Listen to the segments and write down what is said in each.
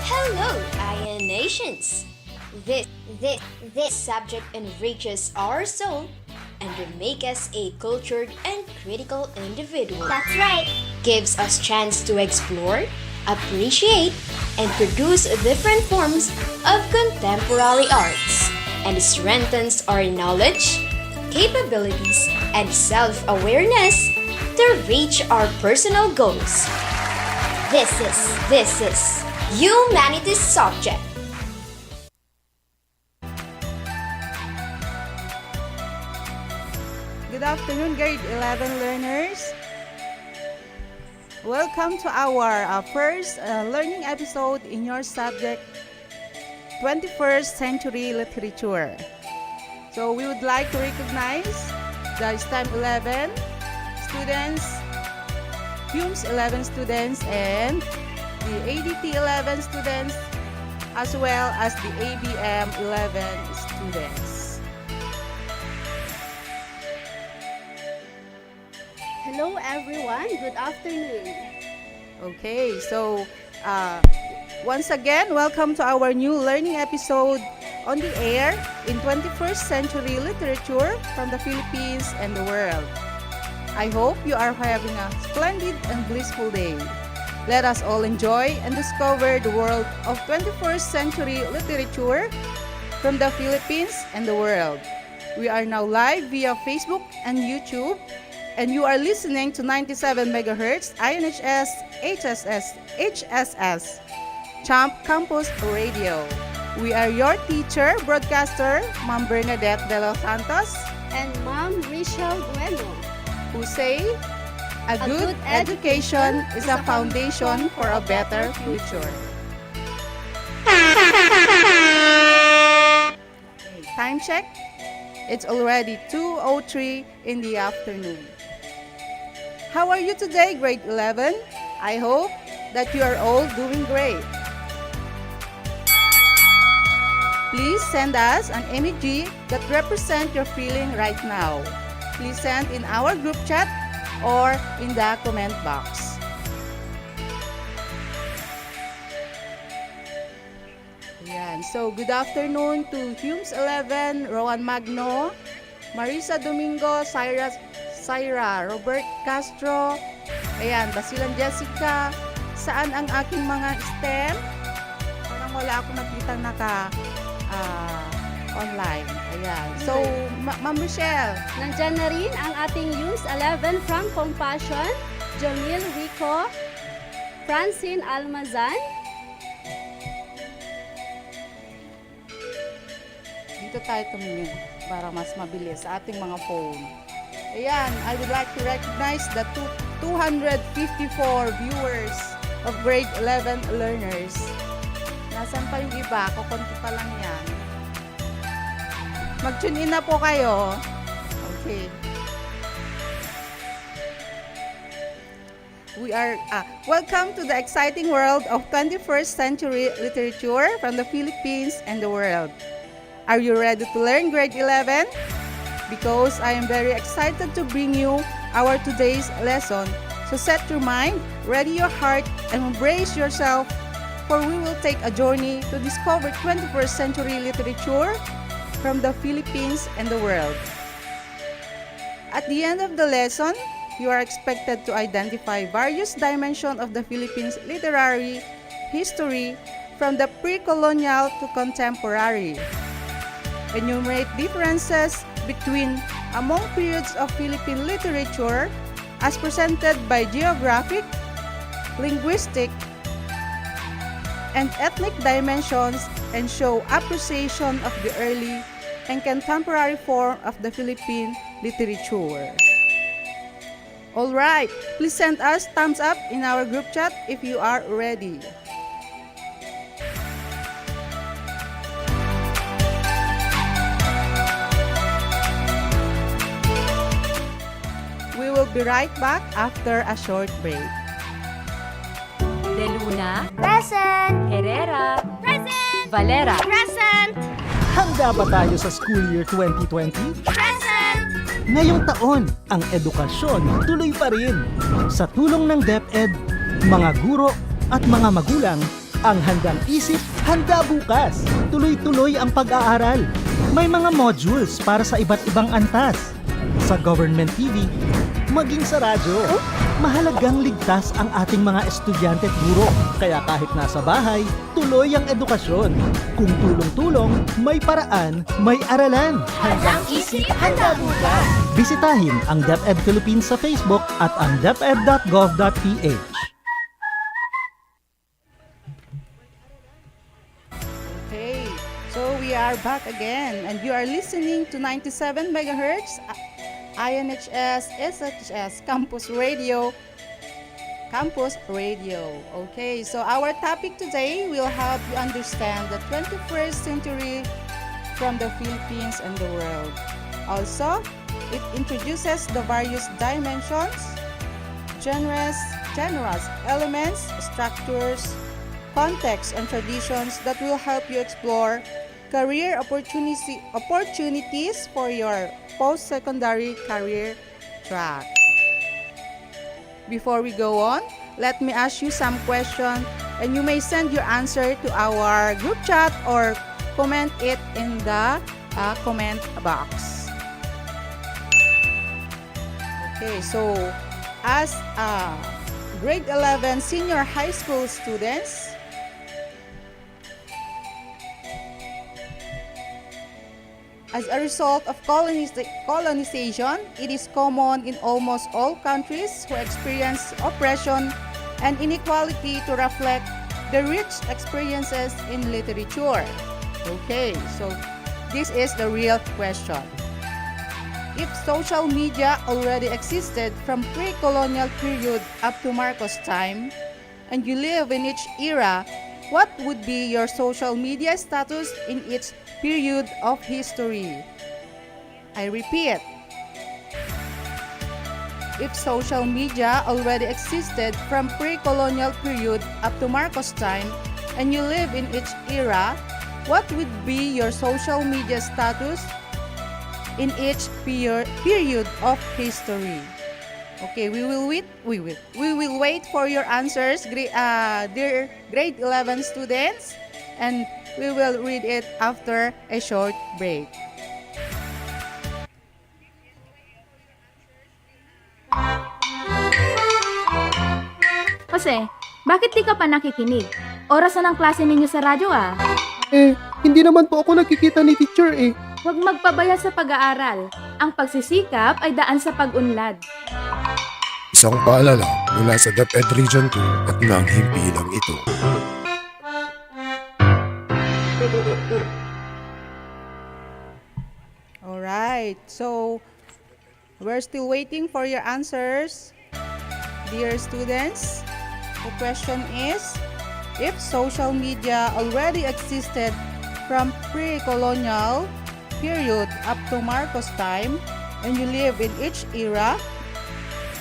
Hello, IN Nations! This subject enriches our soul and make us a cultured and critical individual. That's right. Gives us chance to explore, appreciate, and produce different forms of contemporary arts, and strengthens our knowledge, capabilities, and self-awareness to reach our personal goals. This is Humanities Subject. Good afternoon, grade 11 learners. Welcome to our first learning episode in your subject, 21st Century Literature. So we would like to recognize the STEM 11 students, HUMS 11 students, and the ADT 11 students, as well as the ABM 11 students. Hello everyone, good afternoon. Okay, so once again, welcome to our new learning episode on the air in 21st Century Literature from the Philippines and the world. I hope you are having a splendid and blissful day. Let us all enjoy and discover the world of 21st Century Literature from the Philippines and the world. We are now live via Facebook and YouTube, and you are listening to 97 MHz INHS HSS Champ Campus Radio. We are your teacher, broadcaster, Ma'am Bernadette De Los Santos, And Ma'am Rachel Bueno. who say, a good education is a foundation for a better future. Time check. It's already 2:03 in the afternoon. How are you today, grade 11? I hope that you are all doing great. Please send us an emoji that represent your feeling right now. Please send in our group chat or in the comment box. Ayan. So, good afternoon to HUMS 11, Rowan Magno, Marisa Domingo, Syra, Robert Castro, ayan, Basilan Jessica. Saan ang aking mga STEM? Parang wala akong nakita online. Ayan. So, Ma'am Michelle. Nandyan na rin ang ating HUMS 11 from Compassion, Jamil Rico, Francine Almazan, Dito tayo tumingin para mas mabilis sa ating mga phone. Ayan, I would like to recognize the 254 viewers of grade 11 learners. Nasaan pa yung iba? Kukunti pa lang yan. Mag-tune in na po kayo. Okay. We are welcome to the exciting world of 21st century literature from the Philippines and the world. Are you ready to learn grade 11? Because I am very excited to bring you our today's lesson. So set your mind, ready your heart, and embrace yourself, for we will take a journey to discover 21st century literature from the Philippines and the world. At the end of the lesson, you are expected to identify various dimensions of the Philippines literary history from the pre-colonial to contemporary. Enumerate differences between among periods of Philippine literature as presented by geographic, linguistic, and ethnic dimensions, and show appreciation of the early and contemporary form of the Philippine literature. Alright, please send us thumbs up in our group chat if you are ready. We will be right back after a short break. De Luna, Present! Herrera, Present! Valera. Present! Handa ba tayo sa school year 2020? Present! Ngayong taon, ang edukasyon tuloy pa rin. Sa tulong ng DepEd, mga guro at mga magulang, Ang handang isip, handa bukas. Tuloy-tuloy ang pag-aaral. May mga modules para sa iba't ibang antas. Sa government TV, maging sa radyo. Mahalagang ligtas ang ating mga estudyante at guro. Kaya kahit nasa bahay, tuloy ang edukasyon. Kung tulong-tulong, may paraan, may aralan. Handang isip, handa bukas. Bisitahin ang DepEd Philippines sa Facebook at ang deped.gov.ph. Okay, so we are back again and you are listening to 97 megahertz INHS SHS Campus Radio. Okay, so our topic today will help you understand the 21st century from the Philippines and the world. Also, it introduces the various dimensions, genres, elements, structures, contexts, and traditions that will help you explore career opportunities for your post-secondary career track. Before we go on, let me ask you some questions and you may send your answer to our group chat or comment it in the comment box. Okay, so as grade 11 senior high school students, as a result of colonization, it is common in almost all countries who experience oppression and inequality to reflect the rich experiences in literature. Okay, so this is the real question. If social media already existed from pre-colonial period up to Marcos' time, and you live in each era, what would be your social media status in each period of history? I repeat, if social media already existed from pre-colonial period up to Marcos' time and you live in each era, what would be your social media status in each period of history? Okay, we will wait for your answers, dear grade 11 students, and we will read it after a short break. Jose, bakit di ka pa nakikinig? Oras na ng klase ninyo sa radyo ah. Hindi naman po ako nakikita ni teacher eh. Huwag magpabaya sa pag-aaral. Ang pagsisikap ay daan sa pag-unlad. Isang paalala mula sa DepEd Region 2 at ng himpilang ito. Alright, so we're still waiting for your answers, dear students. The question is, if social media already existed from pre-colonial period up to Marcos' time, and you live in each era,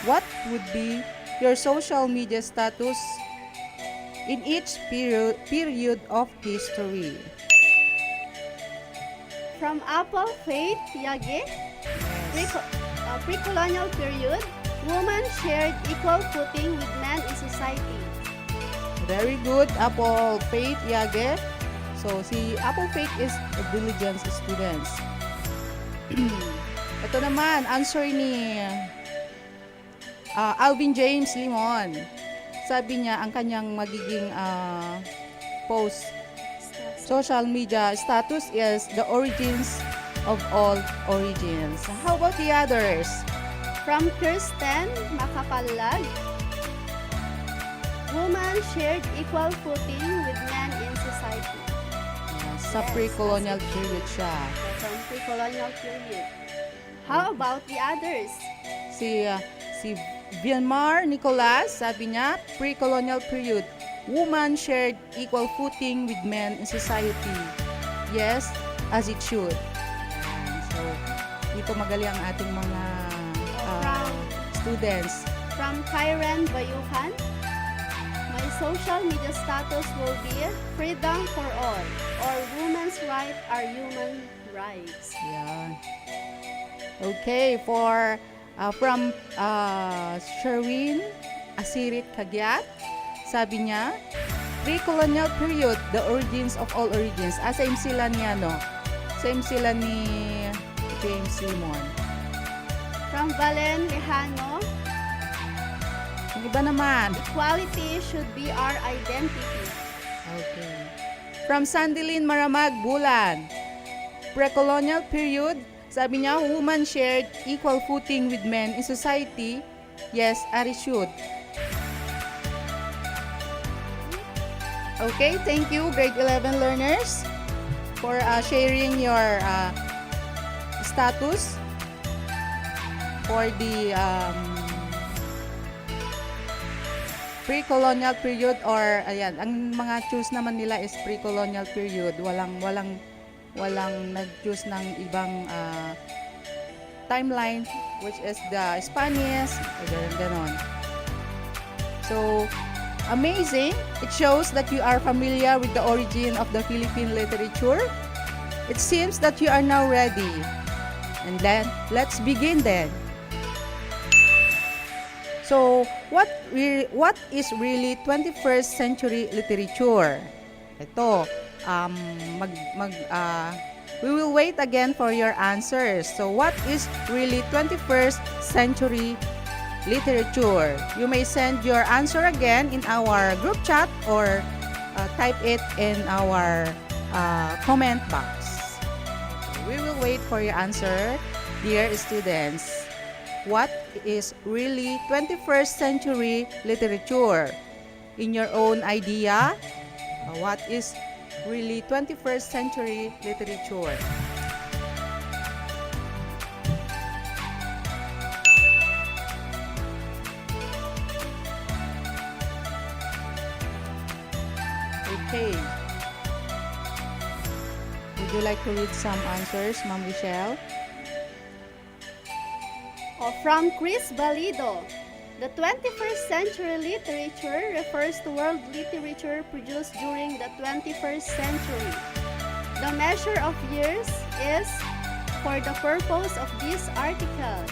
what would be your social media status in each period of history? From Apple Faith Yage, pre-colonial period, women shared equal footing with men in society. Very good, Apple Faith Yage. So, si Apple Faith is a diligent students. Ito naman, answer ni Alvin James Limon. Sabi niya, ang kanyang magiging post social media status is the origins of all origins. How about the others? From Kirsten Makapalag, women shared equal footing with men in society. Sa pre-colonial period siya. From pre-colonial period. How about the others? Si Vilmar Nicolas, sabi niya, pre-colonial period, women shared equal footing with men in society. Yes, as it should. So, dito magaling ang ating mga students. From Kyren Bayuhan, my social media status will be freedom for all, or women's rights are human rights. Yeah. Okay, from Sherwin Asirit Kagyat, sabi niya, Pre-colonial period, the origins of all origins. Same sila ni Same sila ni James Limon. From Valen Lejano, Yung iba naman. equality should be our identity. Okay. From Sandilin Maramag Bulan. Pre-colonial period, sabi niya, women shared equal footing with men in society. Yes, Ari should. Okay, thank you, grade 11 learners, for sharing your status for the pre-colonial period, or ayan, ang mga choose naman nila is pre-colonial period. Walang nag-choose ng ibang timeline, which is the Spanish, ganon. So, amazing. It shows that you are familiar with the origin of the Philippine literature. It seems that you are now ready. And then, let's begin then. So, what is really 21st century literature? Ito, we will wait again for your answers. So, what is really 21st century literature? You may send your answer again in our group chat or type it in our comment box. We will wait for your answer, dear students. What is really 21st century literature? In your own idea, what is really 21st century literature? Okay. Would you like to read some answers, Ma'am Michelle? From Chris Balido, the 21st century literature refers to world literature produced during the 21st century. The measure of years is, for the purpose of this article,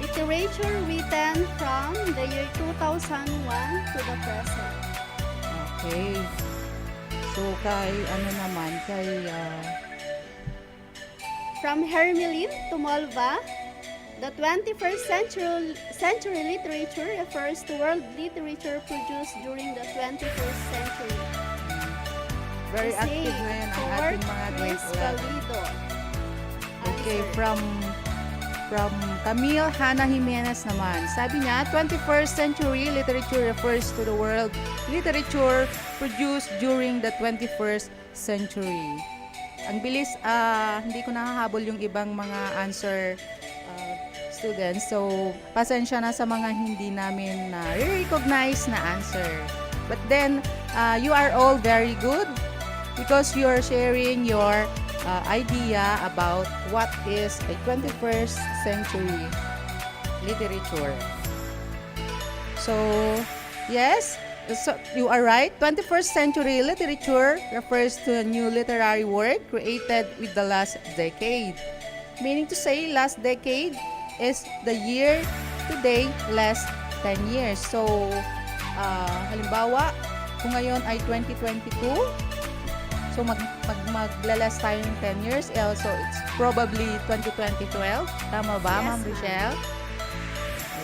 literature written from the year 2001 to the present. Okay. So, From Hermelin Tumolva, the 21st century literature refers to world literature produced during the 21st century. Very Essay active ngayon ang for ating mga Chris grade 11. Galido. Okay, Answer. from Camille Hannah Jimenez naman. Sabi niya, 21st century literature refers to the world literature produced during the 21st century. Ang bilis, hindi ko nakahabol yung ibang mga answer students. So, pasensya na sa mga hindi namin recognize na answer. But then, you are all very good because you are sharing your idea about what is a 21st century literature. So, yes, so you are right. 21st century literature refers to a new literary work created with the last decade. Meaning to say, last decade is the year today last 10 years. So, halimbawa, kung ngayon ay 2022, so maglalas tayo ng 10 years. So, it's probably 2012. Tama ba, Yes, Ma'am ma'am. Rochelle?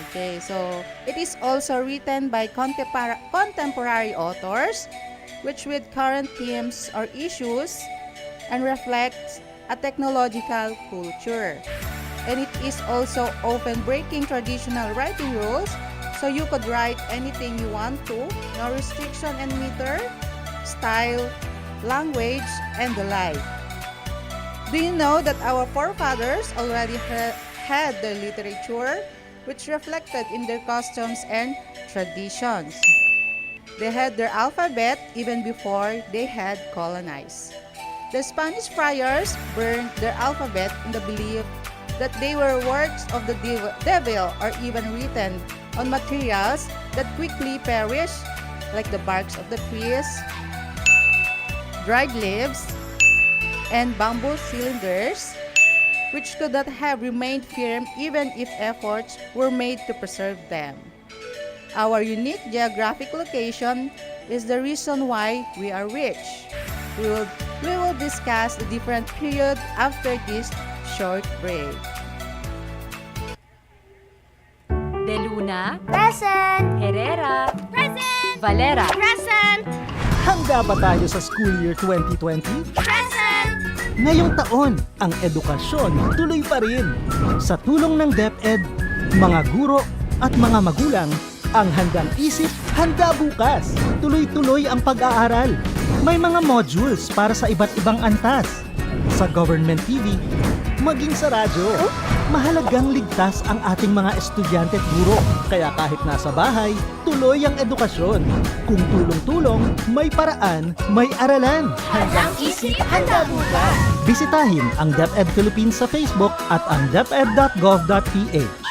Okay, so it is also written by contemporary authors, which with current themes or issues and reflects a technological culture. And it is also often breaking traditional writing rules, so you could write anything you want to, no restriction and meter, style, language, and the like. Do you know that our forefathers already had their literature, which reflected in their customs and traditions? They had their alphabet even before they had colonized. The Spanish friars burned their alphabet in the belief that they were works of the devil or even written on materials that quickly perish, like the barks of the trees, dried leaves, and bamboo cylinders, which could not have remained firm even if efforts were made to preserve them. Our unique geographic location is the reason why we are rich. We will discuss the different period after this short break. De Luna, Present! Herrera, Present! Valera, Present! Handa ba tayo sa school year 2020? Present! Ngayong taon, ang edukasyon tuloy pa rin. Sa tulong ng DepEd, mga guro at mga magulang, ang handang isip, handa bukas. Tuloy-tuloy ang pag-aaral. May mga modules para sa iba't ibang antas. Sa government TV, maging sa radyo. Mahalagang ligtas ang ating mga estudyante at guro. Kaya kahit nasa bahay, tuloy ang edukasyon. Kung tulong-tulong, may paraan, may aralan. Handang isip, handa bukas! Bisitahin ang DepEd Philippines sa Facebook at ang deped.gov.ph.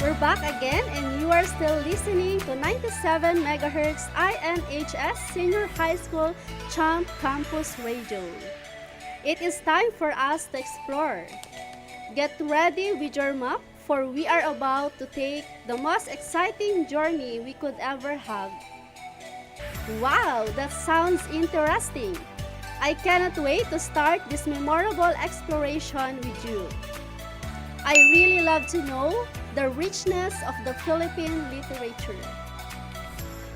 We're back again and you are still listening to 97 MHz INHS Senior High School Champ Campus Radio. It is time for us to explore. Get ready with your map for we are about to take the most exciting journey we could ever have. Wow, that sounds interesting. I cannot wait to start this memorable exploration with you. I really love to know the richness of the Philippine literature.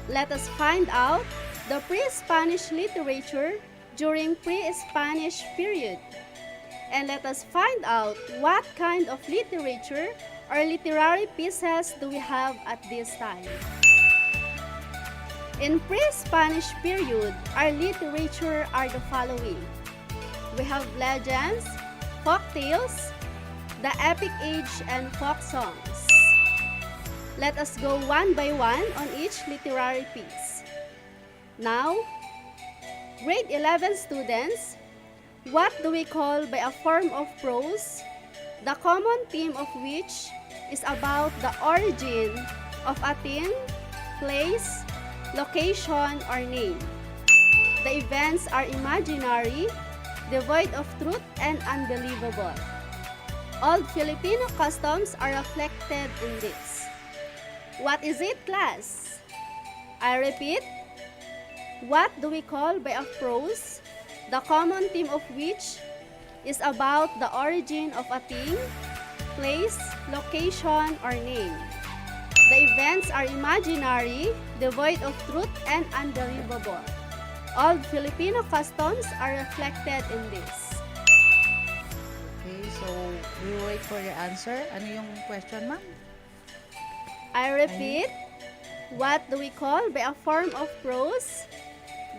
Let us find out the pre-Spanish literature during pre-Spanish period. And let us find out what kind of literature or literary pieces do we have at this time. In pre-Spanish period, our literature are the following. We have legends, folk tales, the epic age, and folk songs. Let us go one by one on each literary piece. Now, grade 11 students, what do we call by a form of prose, the common theme of which is about the origin of a thing, place, location, or name? The events are imaginary, devoid of truth, and unbelievable. Old Filipino customs are reflected in this. What is it, class? I repeat, what do we call by a prose, the common theme of which is about the origin of a thing, place, location, or name? The events are imaginary, devoid of truth, and unbelievable. Old Filipino customs are reflected in this. Okay, so we wait for your answer. Ano yung question, ma'am? I repeat, what do we call by a form of prose,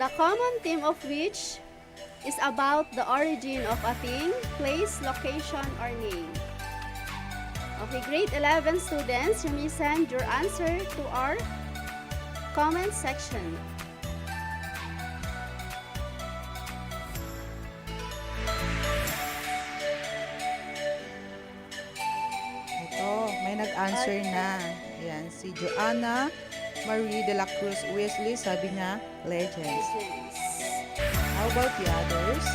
the common theme of which is about the origin of a thing, place, location, or name? Okay, grade 11 students, you may send your answer to our comment section. Ito, may nag-answer na. Ayan, si Joanna Marie de la Cruz Wesley, sabi niya, legends. Yes. How about the others?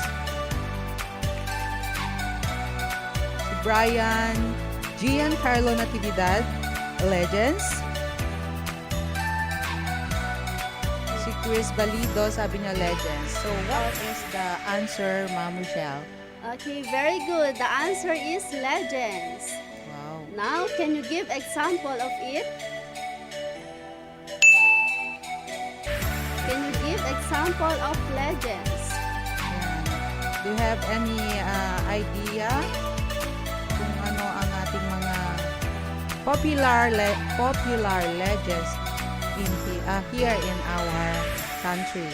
Si Brian Giancarlo Natividad, legends. Si Chris Balido, sabi niya, legends. So, what is the answer, Ma'am Michelle? Okay, very good. The answer is legends. Wow. Now, can you give example of it? Can you give example of legends? Ayan. Do you have any idea kung ano ang ating mga popular legends here in our country?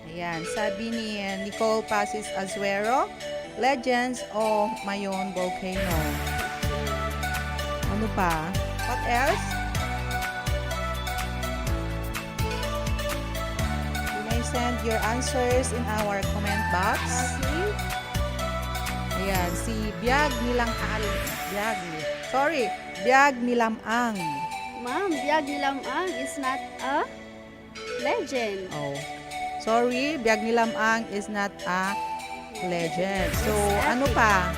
Ayan, sabi ni Nicole Pasis Azuero, legends of Mayon Volcano. Ano pa? What else? You may send your answers in our comment box. Okay. Ayan, si Biag Nilamang. Ma'am, Biag Nilamang is not a legend. Oh. Sorry, Biag Nilamang is not a legend. So, It's ano epic. pa?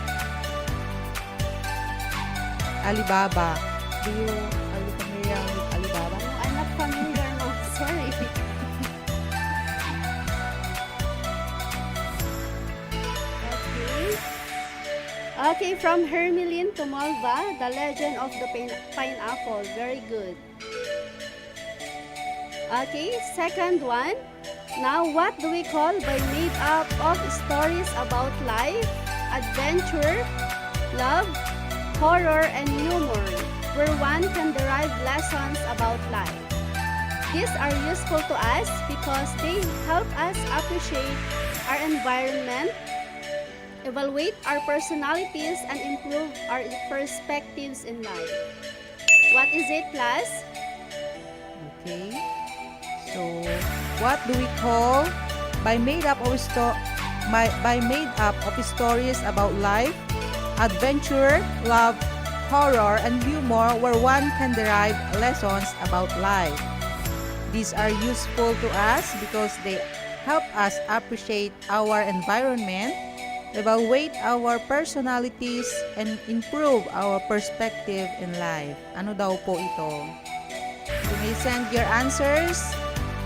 Alibaba. Are you familiar with Alibaba? No, I'm not familiar. No, sorry. Okay. Okay, from Hermelin to Malva, The Legend of the Pineapple. Very good. Okay, second one. Now, what do we call by made up of stories about life, adventure, love, horror, and humor, where one can derive lessons about life? These are useful to us because they help us appreciate our environment, evaluate our personalities, and improve our perspectives in life. What is it, class? Okay. So, what do we call by made up of stories about life, adventure, love, horror, and humor where one can derive lessons about life? These are useful to us because they help us appreciate our environment, evaluate our personalities, and improve our perspective in life. Ano daw po ito? You may send your answers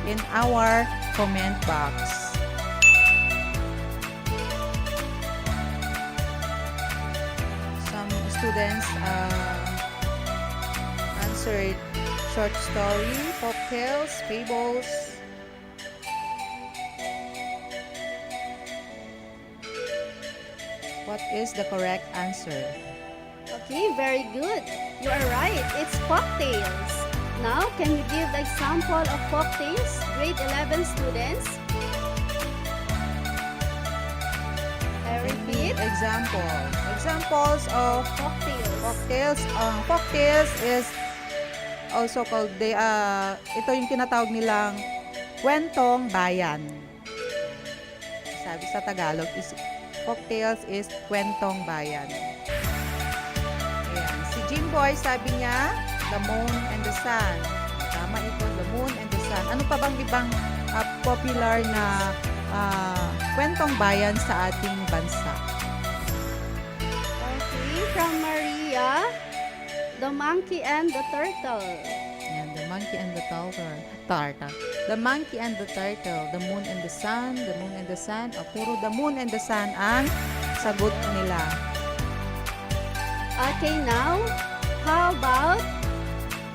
in our comment box. Some students answered short story, folktales, fables. What is the correct answer? Okay, very good. You are right. It's folktales. Now, can you give the example of folktales, grade 11 students? I repeat. Examples of Folktales. Folktales is also called ito yung tinatawag nilang kwentong bayan. Sabi sa Tagalog is folktales is kwentong bayan. Ayan. Si Jimboy sabi niya the moon and the sun. Tama ito, the moon and the sun. Ano pa bang ibang popular na kwentong bayan sa ating bansa? Okay, from Maria, the monkey and the turtle. Ayan, the monkey and the turtle. The monkey and the turtle. The moon and the sun. The moon and the sun. Puro the moon and the sun ang sagot nila. Okay, now, how about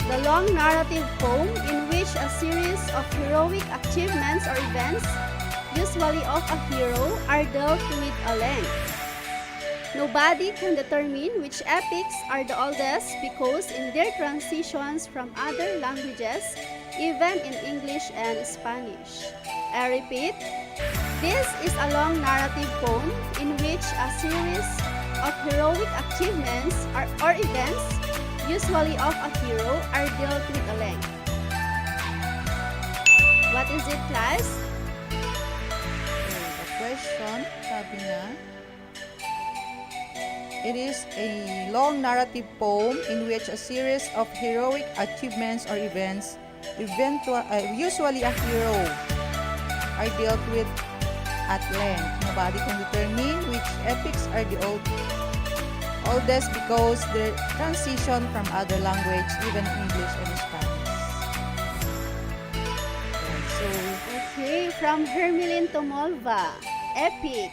the long narrative poem in which a series of heroic achievements or events, usually of a hero, are dealt with a length? Nobody can determine which epics are the oldest because in their transitions from other languages, even in English and Spanish. I repeat, this is a long narrative poem in which a series of heroic achievements or events, usually of a hero, are dealt with a length. What is it, class? The question, sabi niya, it is a long narrative poem in which a series of heroic achievements or events, usually a hero, are dealt with at length. Nobody can determine which epics are the oldest because the transition from other language, even English and Spanish. Okay, from Hermelin to Molva, epic,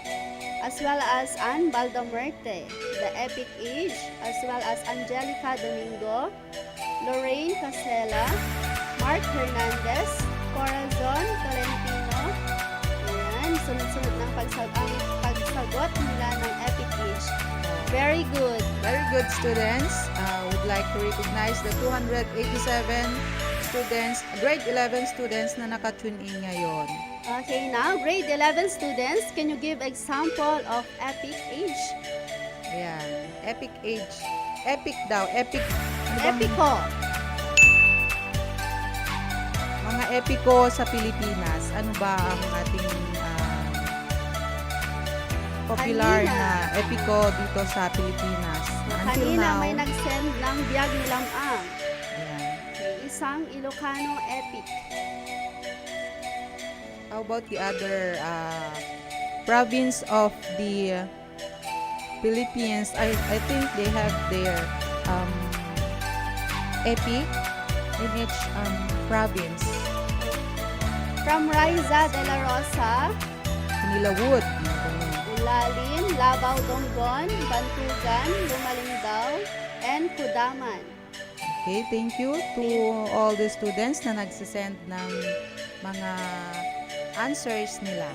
as well as Anne Baldamerte, the epic age, as well as Angelica Domingo, Lorraine Casella, Mark Hernandez, Corazon Tolentino. Ayan, sunod-sunod ng pagsagot nila ng epic age. Very good. Very good, students. Would like to recognize the 287 students, grade 11 students na naka-tune in ngayon. Okay, now, grade 11 students, can you give example of epic age? Ayan, epic age. Epic daw, epic. Ano bang Epico. mga epiko sa Pilipinas? Ano ba ang ating popular Kanina. na epiko dito sa Pilipinas? Until Kanina now, may nag-send ng biyag ni Lamang. ayan. Okay, isang Ilocano epic. How about the other province of the Philippines? I think they have their um, epic in each province. From Raiza de la Rosa, Manila Wood. Ulalim, Labaw, Donggon, Bantugan, Lumalingdaw, and Kudaman. Okay, thank you to all the students na nagsisend ng mga answers nila.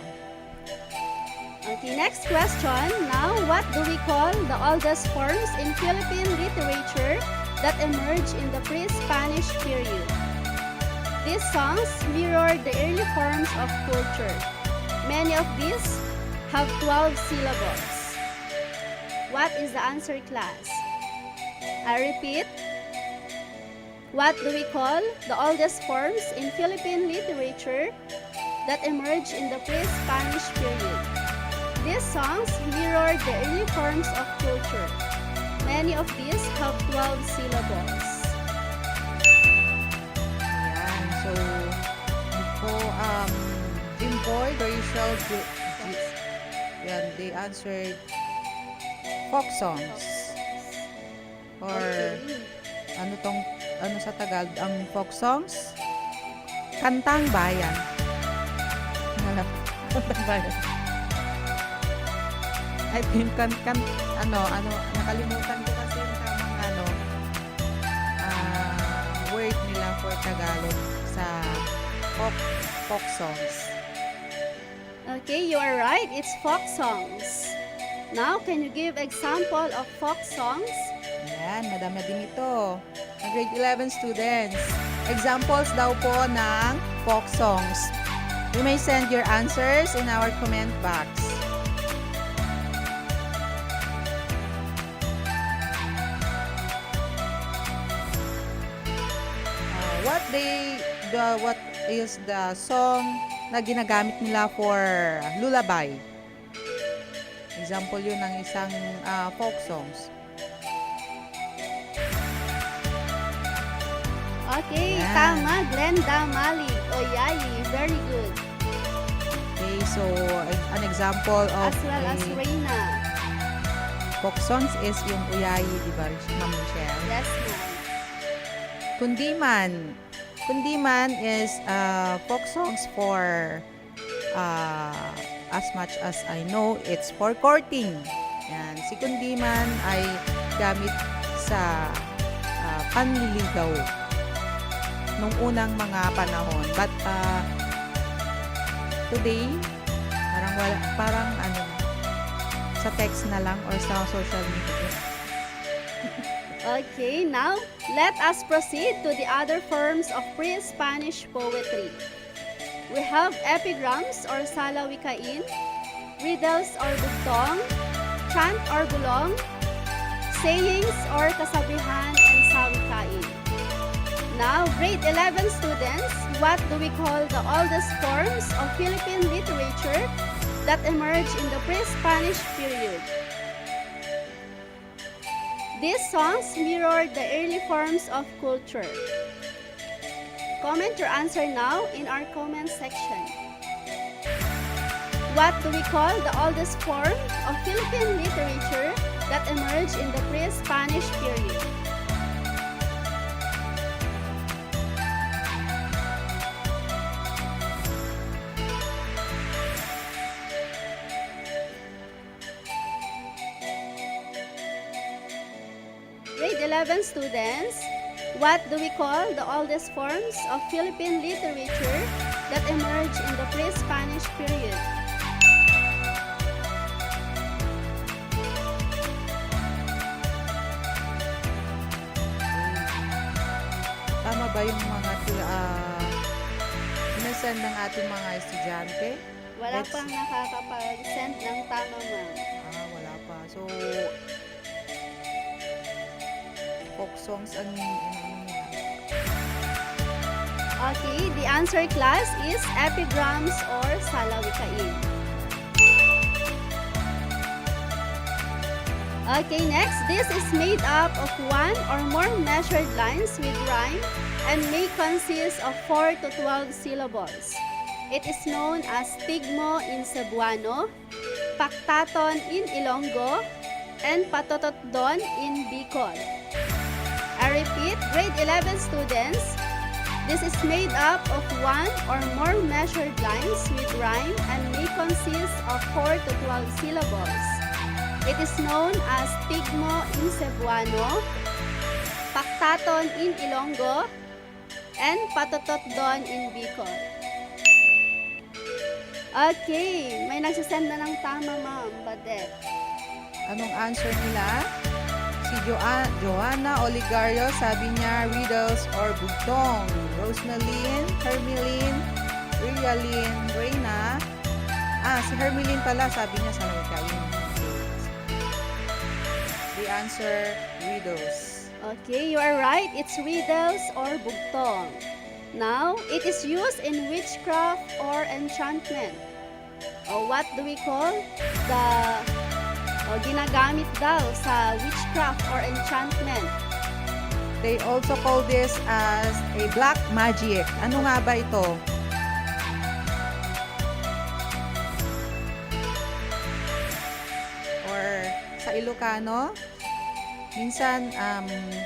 Okay, next question. Now, what do we call the oldest forms in Philippine literature that emerged in the pre-Spanish period? These songs mirror the early forms of culture. Many of these have 12 syllables. What is the answer, class? I repeat. What do we call the oldest forms in Philippine literature that emerged in the pre-Spanish period? These songs mirror the early forms of culture. Many of these have 12 syllables. Ayan, so, ito, Jimboy, Rachel, yan, they answered folk songs. Or, ano sa Tagalog, ang folk songs? Kantang bayan. Kantang bayan. I think, nakalimutan ko kasi yung tamang, word nila for Tagalog sa folk songs. Okay, you are right. It's folk songs. Now, can you give example of folk songs? Ayan, madami din ito. Ang grade 11 students. Examples daw po ng folk songs. You may send your answers in our comment box. What is the song na ginagamit nila for lullaby? Example yun ng isang folk songs. Okay, Yan. tama. Glenda Malik. Oyayi. Very good. Okay, so an example of As well as a Reina. folk songs is yung Uyayi, di ba, Ma'am Michelle? Yes, ma'am. Kundiman. Kundiman is folk songs for, as much as I know, it's for courting. Yan. Si Kundiman ay gamit sa panliligaw nung unang mga panahon. But today, parang sa text na lang or sa social media. Okay, now let us proceed to the other forms of pre-Spanish poetry. We have epigrams or salawikain, riddles or bugtong, chant or bulong, sayings or kasabihan and sawikain. Now, grade 11 students, what do we call the oldest forms of Philippine literature that emerged in the pre-Spanish period? These songs mirror the early forms of culture. Comment your answer now in our comment section. What do we call the oldest form of Philippine literature that emerged in the pre-Spanish period? Grade 11 students, what do we call the oldest forms of Philippine literature that emerged in the pre-Spanish period? Tama ba yung mga sinasend ng ating mga estudyante? Wala pang nakakapag-send ng tama, ma'am. Wala pa. So, folk songs ang nila. Okay, the answer class is epigrams or salawikain. Okay, next, this is made up of one or more measured lines with rhyme and may consist of 4 to 12 syllables. It is known as tigmo in Cebuano, paktaton in Ilonggo, and patototdon in Bicol. repeat, grade 11 students, this is made up of one or more measured lines with rhyme and may consist of 4 to 12 syllables. It is known as Tigmo in Cebuano, Paktaton in Ilonggo, and Patototdon in Bicol. Okay, may nagsisend na ng tama, Ma'am Badet. Anong answer nila? Si Joanna Oligario, sabi niya, riddles or bugtong. Rosemeline, Hermeline, Rialyn, Reyna. Si Hermeline pala, sabi niya sa nagkain. The answer, riddles. Okay, you are right. It's riddles or bugtong. Now, it is used in witchcraft or enchantment. What do we call the ginagamit daw sa witchcraft or enchantment? They also call this as a black magic. Ano nga ba ito? Or sa Ilocano, minsan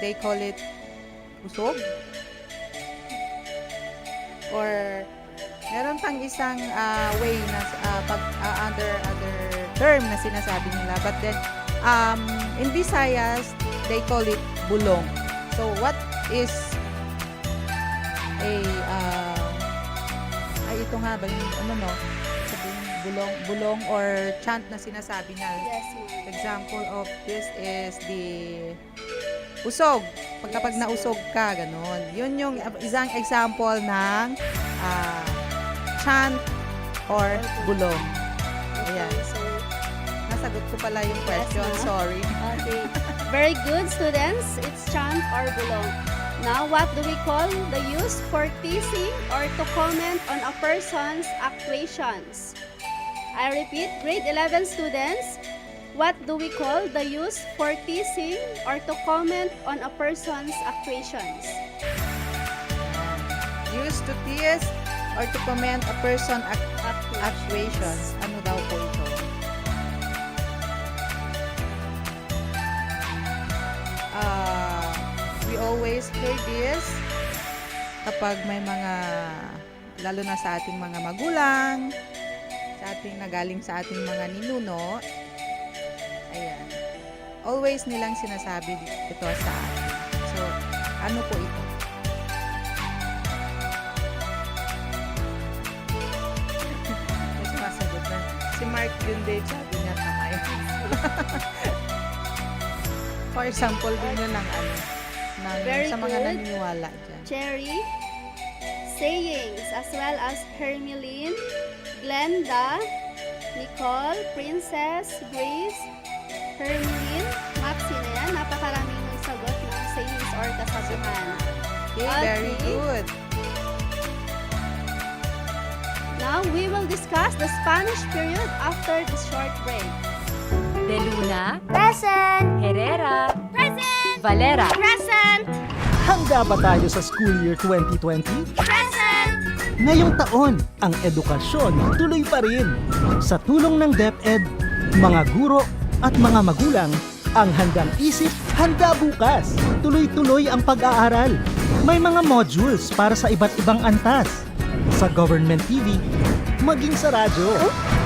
they call it usog. Or meron pang isang way na other term na sinasabi nila. But then in Visayas, they call it bulong. So what is a ito nga ba yung bulong or chant na sinasabi na. Yes, ma'am. Example of this is the usog. Kapag nausog ka, ganun. Yun yung isang example ng chant or bulong. Ayan. So, Nasagot ko pala yung question. ma'am. Sorry. okay. Very good, students. It's chant or bulong. Now, what do we call the use for teasing or to comment on a person's actuations? I repeat, grade 11 students, what do we call the use for teasing or to comment on a person's actuations? Used to tease or to comment a person actuations. Ano daw po ito? We always hear this kapag may mga, lalo na sa ating mga magulang, nagaling sa ating mga ninuno. Ayan. Always nilang sinasabi ito sa atin. So, ano po ito? Mas masagot na. Si Mark Junde, sabi niya kamay. For example, din yun ng Very sa mga good. naniniwala dyan. Cherry, sayings, as well as Hermeline, Glenda, Nicole, Princess, Grace, Hermeline, Maxine. Ayan, napakaraming ng sagot ng sayings or kasaguhan. Okay, very Okay. good. Now, we will discuss the Spanish period after this short break. De Luna, Present! Herrera, Present! Valera. Present! Handa ba tayo sa school year 2020? Present! Ngayong taon, ang edukasyon tuloy pa rin. Sa tulong ng DepEd, mga guro at mga magulang, ang handang isip, handa bukas. Tuloy-tuloy ang pag-aaral. May mga modules para sa iba't ibang antas. Sa government TV, maging sa radyo.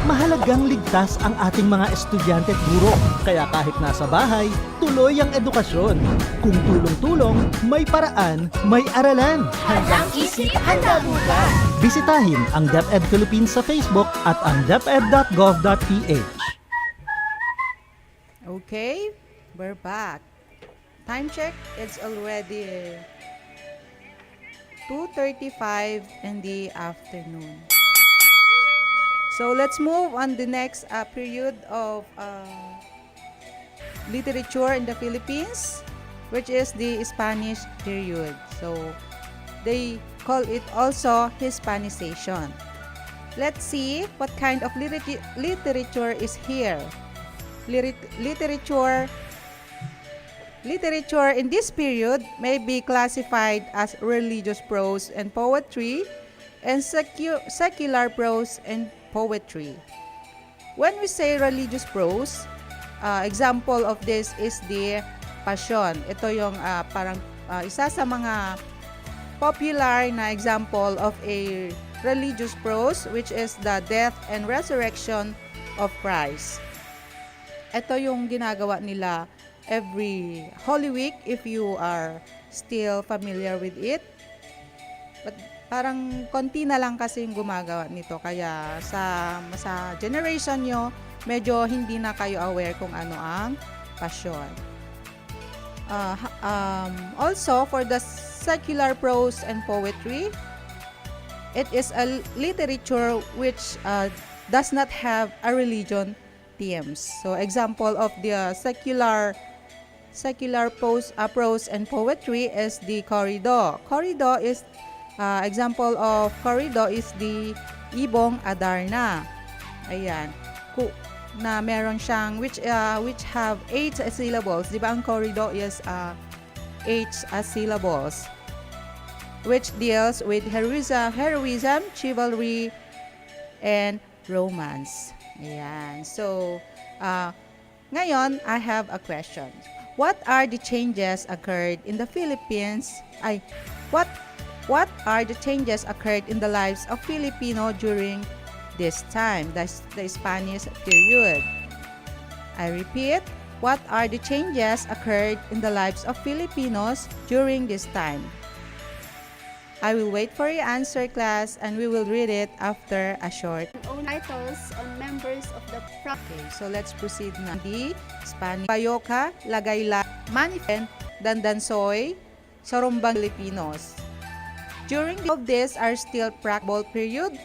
Mahalagang ligtas ang ating mga estudyante at guro. Kaya kahit nasa bahay, tuloy ang edukasyon. Kung tulong-tulong, may paraan, may aralan. Handang isip, handa bukas! Bisitahin ang DepEd Philippines sa Facebook at ang deped.gov.ph. Okay, we're back. Time check, it's already 2:35 in the afternoon. So let's move on the next period of literature in the Philippines, which is the Spanish period. So they call it also Hispanization. Let's see what kind of literature is here. Literature in this period may be classified as religious prose and poetry and secular prose and poetry. When we say religious prose, example of this is the Passion. Ito yung parang isa sa mga popular na example of a religious prose, which is the death and resurrection of Christ. Ito yung ginagawa nila every Holy Week if you are still familiar with it. But parang konti na lang kasi yung gumagawa nito, kaya sa generation nyo, medyo hindi na kayo aware kung ano ang passion. Also, for the secular prose and poetry, it is a literature which does not have a religion themes. So, example of the secular prose and poetry is the corrido. Corrido is example of corrido is the Ibong Adarna. Ayan. Na meron siyang which have 8 syllables. Di ba ang corrido is 8 syllables, which deals with heroism, chivalry, and romance. Ayan. So, ngayon, I have a question. What are the changes occurred in the Philippines? What are the changes occurred in the lives of Filipino during this time, the Spanish period? I repeat, what are the changes occurred in the lives of Filipinos during this time? I will wait for your answer, class, and we will read it after a short. Own titles on members of the Okay, so let's proceed na. The Spanish Payoka, Lagayla, Manifest, Dandansoy, Sarumbang Filipinos. During of this are still practicable period,